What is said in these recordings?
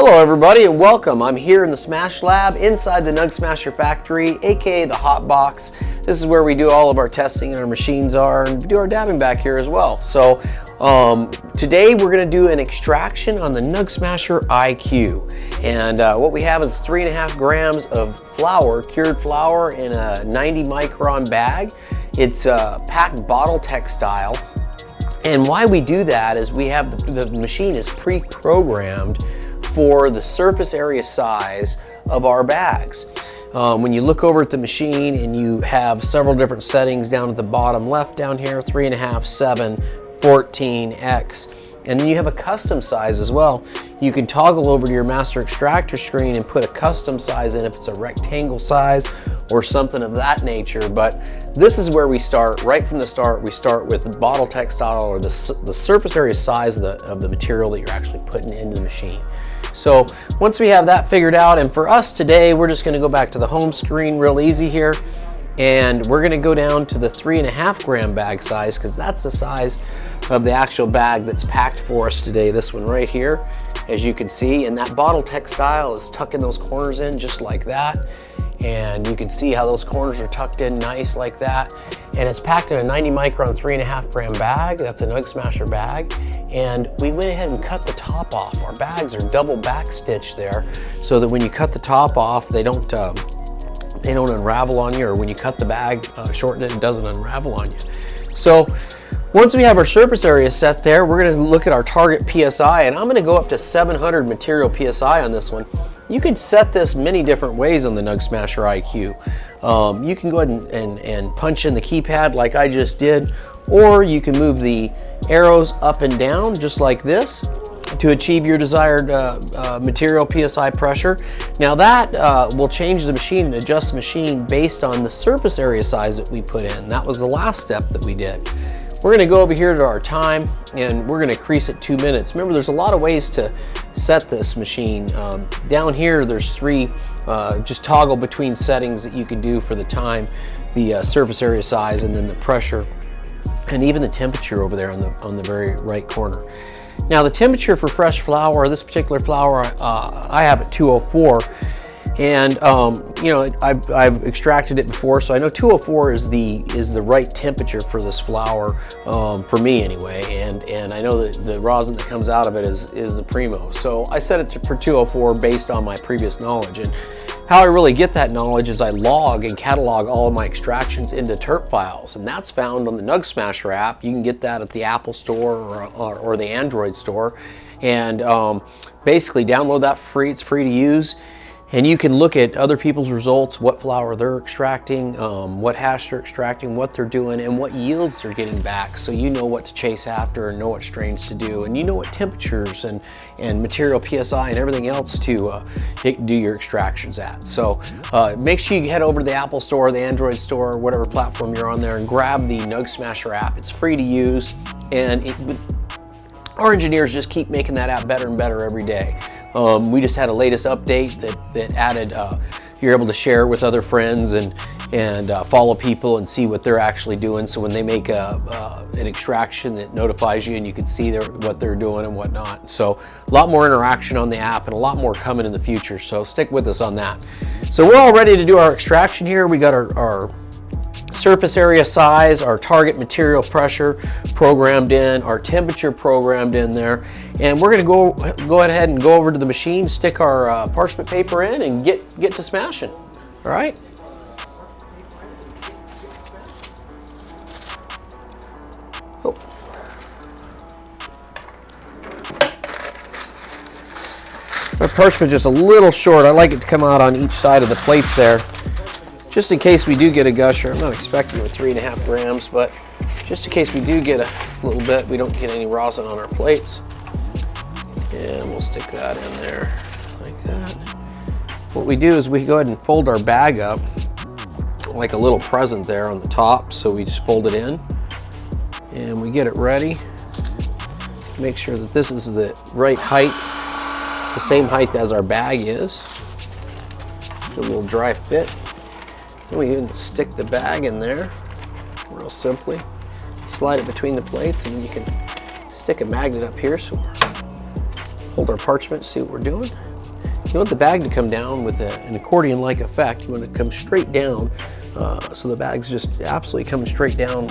Hello everybody and welcome. I'm here in the Smash Lab inside the Nugsmasher factory, aka the hot box. This is where we do all of our testing and our machines are, and do our dabbing back here as well. So today we're going to do an extraction on the Nugsmasher IQ. And what we have is 3.5 grams of flour, cured flour, in a 90 micron bag. It's packed bottle textile. And why we do that is we have the machine is pre-programmed for the surface area size of our bags. When you look over at the machine and you have several different settings down at the bottom left down here, 3.5, 7, 14, X, and then you have a custom size as well. You can toggle over to your master extractor screen and put a custom size in if it's a rectangle size or something of that nature. But this is where we start. Right from the start, we start with the bottle textile, or the surface area size of the material that you're actually putting into the machine. So once we have that figured out, and for us today, we're just going to go back to the home screen real easy here, and we're going to go down to the 3.5 gram bag size, because that's the size of the actual bag that's packed for us today. This one right here, as you can see, and that bottle textile is tucking those corners in just like that. And you can see how those corners are tucked in nice like that. And it's packed in a 90 micron 3.5 gram bag. That's a Nugsmasher bag. And we went ahead and cut the top off. Our bags are double back stitched there, so that when you cut the top off, they don't unravel on you, or when you cut the bag, shorten it doesn't unravel on you. So once we have our surface area set there, we're going to look at our target PSI, and I'm going to go up to 700 material PSI on this one. You can set this many different ways on the Nugsmasher IQ. You can go ahead and punch in the keypad like I just did, or you can move the arrows up and down just like this to achieve your desired material PSI pressure. Now that will change the machine and adjust the machine based on the surface area size that we put in. That was the last step that we did. We're going to go over here to our time, and we're going to crease it 2 minutes. Remember, there's a lot of ways to set this machine. Down here, there's three, just toggle between settings that you can do for the time, the surface area size, and then the pressure, and even the temperature over there on the very right corner. Now, the temperature for fresh flour, this particular flour, I have at 204. And you know, I've extracted it before, so I know 204 is the right temperature for this flour, for me anyway. And I know that the rosin that comes out of it is the primo. So I set it for 204 based on my previous knowledge. And how I really get that knowledge is I log and catalog all of my extractions into terp files, and that's found on the Nugsmasher app. You can get that at the Apple Store or the Android store, and basically download that for free. It's free to use. And you can look at other people's results, what flour they're extracting, what hash they're extracting, what they're doing, and what yields they're getting back. So you know what to chase after and know what strains to do, and you know what temperatures and material PSI and everything else to do your extractions at. So make sure you head over to the Apple Store, the Android Store, whatever platform you're on there, and grab the Nugsmasher app. It's free to use, and our engineers just keep making that app better and better every day. We just had a latest update that added, you're able to share it with other friends and follow people and see what they're actually doing. So when they make an extraction, it notifies you and you can see what they're doing and whatnot. So a lot more interaction on the app and a lot more coming in the future. So stick with us on that. So we're all ready to do our extraction here. We got our surface area size, our target material pressure programmed in, our temperature programmed in there, and we're going to go ahead and go over to the machine, stick our parchment paper in, and get to smashing. All right. Oh. My parchment's just a little short. I like it to come out on each side of the plates there, just in case we do get a gusher. I'm not expecting with 3.5 grams, but just in case we do get a little bit, we don't get any rosin on our plates. And we'll stick that in there like that. What we do is we go ahead and fold our bag up like a little present there on the top. So we just fold it in and we get it ready. Make sure that this is the right height, the same height as our bag is. Do a little dry fit. Then we can stick the bag in there real simply. Slide it between the plates, and then you can stick a magnet up here so hold our parchment, see what we're doing. You want the bag to come down with an accordion-like effect. You want it to come straight down. So the bag's just absolutely coming straight down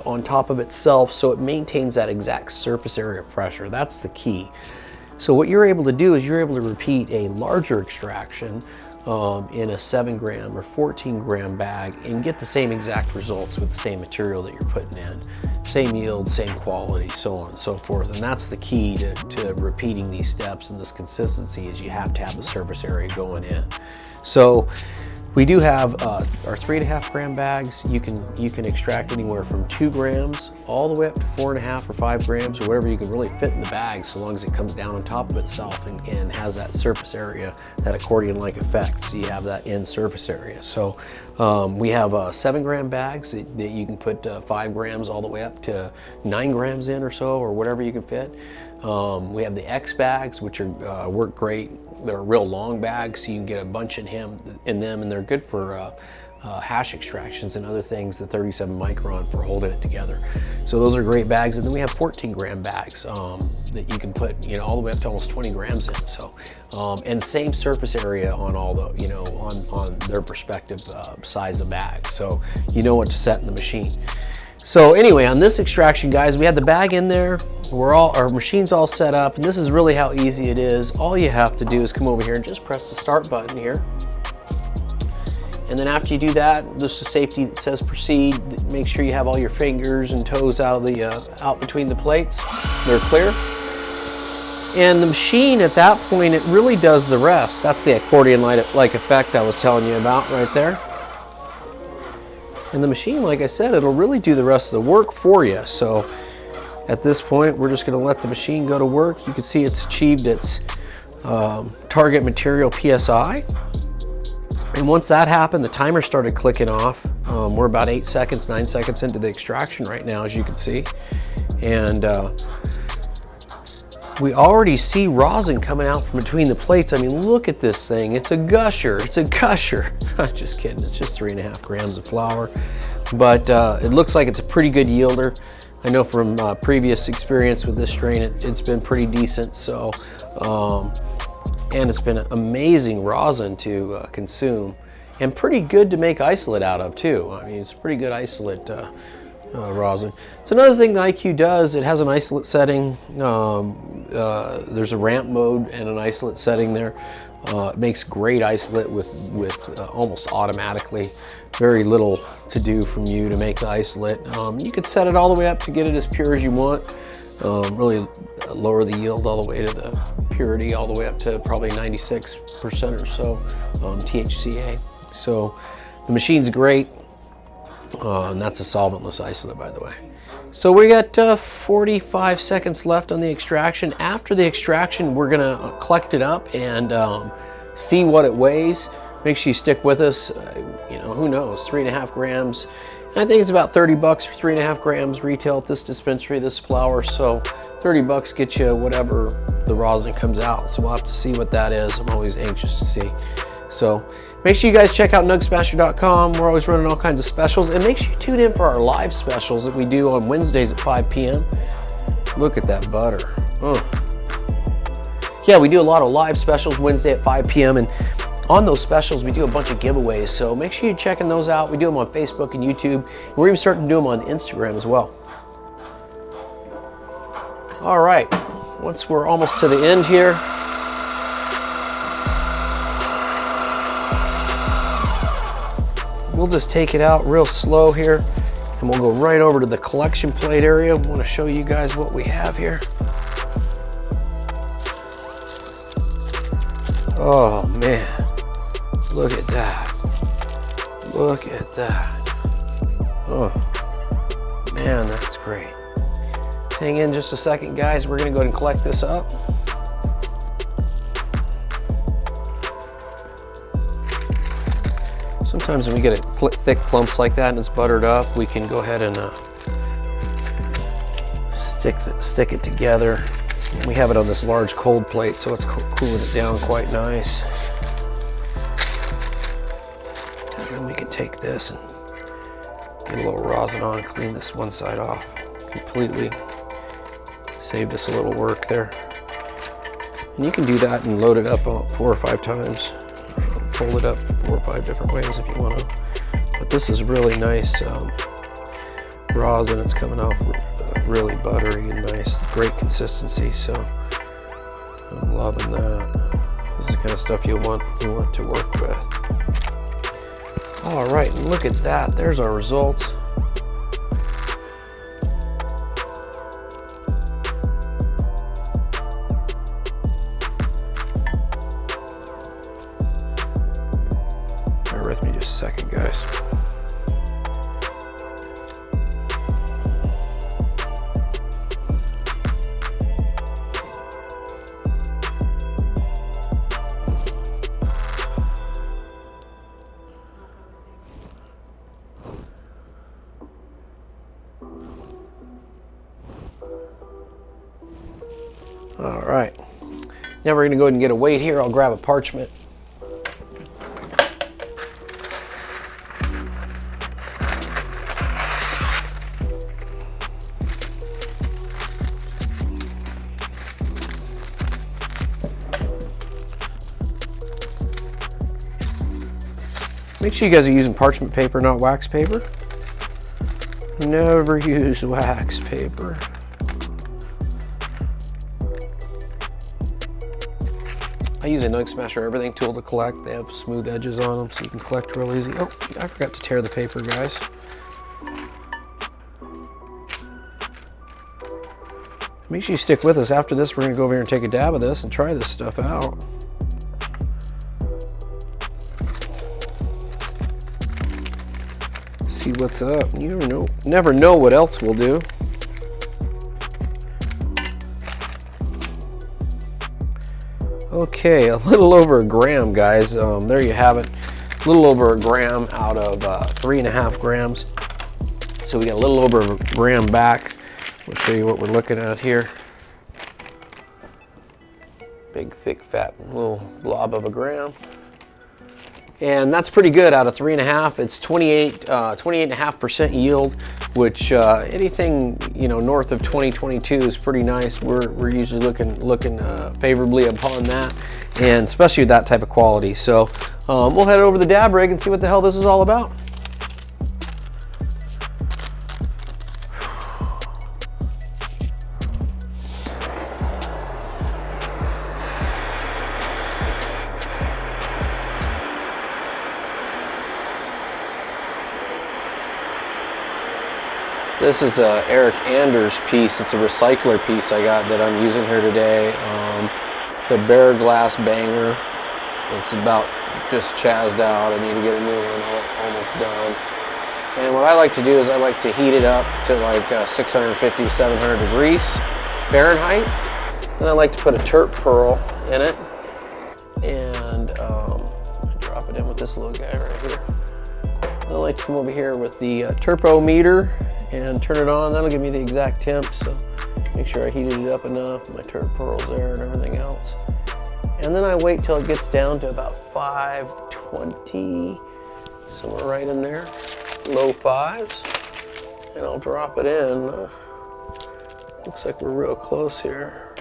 on top of itself, so it maintains that exact surface area pressure. That's the key. So what you're able to do is you're able to repeat a larger extraction in a 7 gram or 14 gram bag and get the same exact results with the same material that you're putting in. Same yield, same quality, so on and so forth. And that's the key to repeating these steps and this consistency, is you have to have the surface area going in. So we do have our 3.5 gram bags. You can extract anywhere from 2 grams all the way up to 4.5 or 5 grams, or whatever you can really fit in the bag, so long as it comes down on top of itself and has that surface area, that accordion-like effect. So you have that in surface area. So we have 7 gram bags that you can put 5 grams all the way up to 9 grams in or so, or whatever you can fit. We have the X bags, which are work great. They're real long bags, so you can get a bunch in them, and they're good for hash extractions and other things, the 37 micron for holding it together. So those are great bags. And then we have 14 gram bags that you can put, all the way up to almost 20 grams in. So, and same surface area on all the, on their respective size of bags. So you know what to set in the machine. So anyway, on this extraction, guys, we had the bag in there. Our machine's all set up, and this is really how easy it is. All you have to do is come over here and just press the start button here. And then after you do that, just the safety that says proceed, make sure you have all your fingers and toes out between the plates. They're clear. And the machine at that point, it really does the rest. That's the accordion-like effect I was telling you about right there. And the machine, like I said, it'll really do the rest of the work for you. So at this point, we're just going to let the machine go to work. You can see it's achieved its target material PSI. And once that happened, the timer started clicking off. We're about 8 seconds, 9 seconds into the extraction right now, as you can see. And we already see rosin coming out from between the plates. I mean, look at this thing. It's a gusher. It's a gusher. Just kidding. It's just 3.5 grams of flour. But it looks like it's a pretty good yielder. I know from previous experience with this strain, it's been pretty decent. So, and it's been amazing rosin to consume, and pretty good to make isolate out of too. I mean, it's pretty good isolate rosin. So another thing the IQ does, it has an isolate setting. There's a ramp mode and an isolate setting there. It makes great isolate with almost automatically. Very little to do from you to make the isolate. You could set it all the way up to get it as pure as you want. Really lower the yield all the way to the purity, all the way up to probably 96% or so THCA. So the machine's great. And that's a solventless isolate, by the way. So we got 45 seconds left on the extraction. After the extraction, we're gonna collect it up and see what it weighs. Make sure you stick with us. Who knows, 3.5 grams. And I think it's about 30 bucks for 3.5 grams retail at this dispensary, this flour. So 30 bucks gets you whatever the rosin comes out. So we'll have to see what that is. I'm always anxious to see. So make sure you guys check out Nugsmasher.com. We're always running all kinds of specials. And make sure you tune in for our live specials that we do on Wednesdays at 5 p.m. Look at that butter. Yeah, we do a lot of live specials Wednesday at 5 p.m. And on those specials, we do a bunch of giveaways. So make sure you're checking those out. We do them on Facebook and YouTube. We're even starting to do them on Instagram as well. All right, once we're almost to the end here, we'll just take it out real slow here, and we'll go right over to the collection plate area. I want to show you guys what we have here. Oh man, look at that. Look at that. Oh man, that's great. Hang in just a second, guys. We're gonna go ahead and collect this up. Sometimes when we get thick clumps like that and it's buttered up, we can go ahead and stick it together. We have it on this large cold plate, so it's cooling it down quite nice. And then we can take this and get a little rosin on, clean this one side off completely. Saved us a little work there. And you can do that and load it up 4 or 5 times. Fold it up 4 or 5 different ways if you want to. But this is really nice rosin. It's coming off really buttery and nice. Great consistency. So I'm loving that. This is the kind of stuff you want to work with. All right, look at that. There's our results. Bear with me just a second, guys. All right, now we're gonna go ahead and get a weight here. I'll grab a parchment. Make sure you guys are using parchment paper, not wax paper. Never use wax paper. I use a Nugsmasher everything tool to collect. They have smooth edges on them so you can collect real easy. Oh, I forgot to tear the paper, guys. Make sure you stick with us. After this, we're gonna go over here and take a dab of this and try this stuff out. See what's up. You never know what else we'll do. Okay, a little over a gram, guys. There you have it. A little over a gram out of 3.5 grams. So we got a little over a gram back. We'll show you what we're looking at here. Big, thick, fat little blob of a gram. And that's pretty good out of 3.5. It's 28.5% yield, which anything north of 2022 is pretty nice. We're usually looking favorably upon that, and especially with that type of quality. So we'll head over to the dab rig and see what the hell this is all about. This is a Eric Anders piece. It's a recycler piece I got that I'm using here today. The Bear Glass Banger. It's about just chazzed out. I need to get a new one almost done. And what I like to do is I like to heat it up to like 650, 700 degrees Fahrenheit. And I like to put a terp pearl in it. And drop it in with this little guy right here. And I like to come over here with the turpometer and turn it on. That'll give me the exact temp, so make sure I heated it up enough, my terp pearl's there and everything else. And then I wait till it gets down to about 520, somewhere right in there, low 5s, and I'll drop it in. Looks like we're real close here.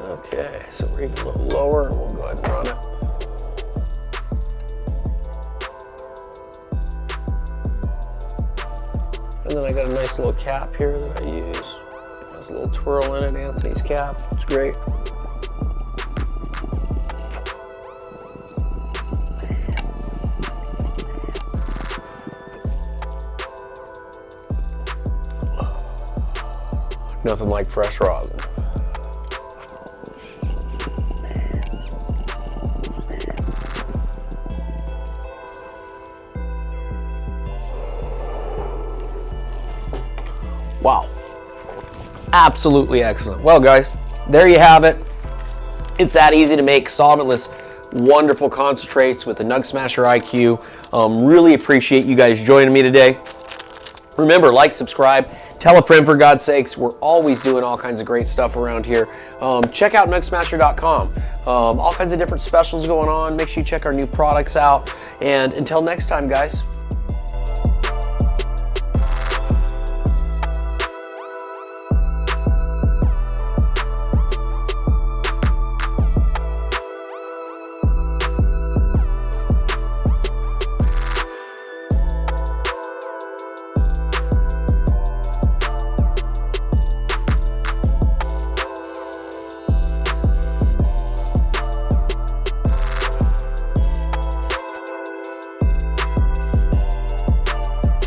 Okay, so we're even a little lower, and we'll go ahead and run it. And then I got a nice little cap here that I use. It has a little twirl in it, Anthony's cap. It's great. Nothing like fresh rosin. Wow, absolutely excellent. Well guys, there you have it. It's that easy to make solventless, wonderful concentrates with the Nugsmasher IQ. Really appreciate you guys joining me today. Remember, like, subscribe, tell a friend for God's sakes. We're always doing all kinds of great stuff around here. Check out Nugsmasher.com. All kinds of different specials going on. Make sure you check our new products out. And until next time, guys.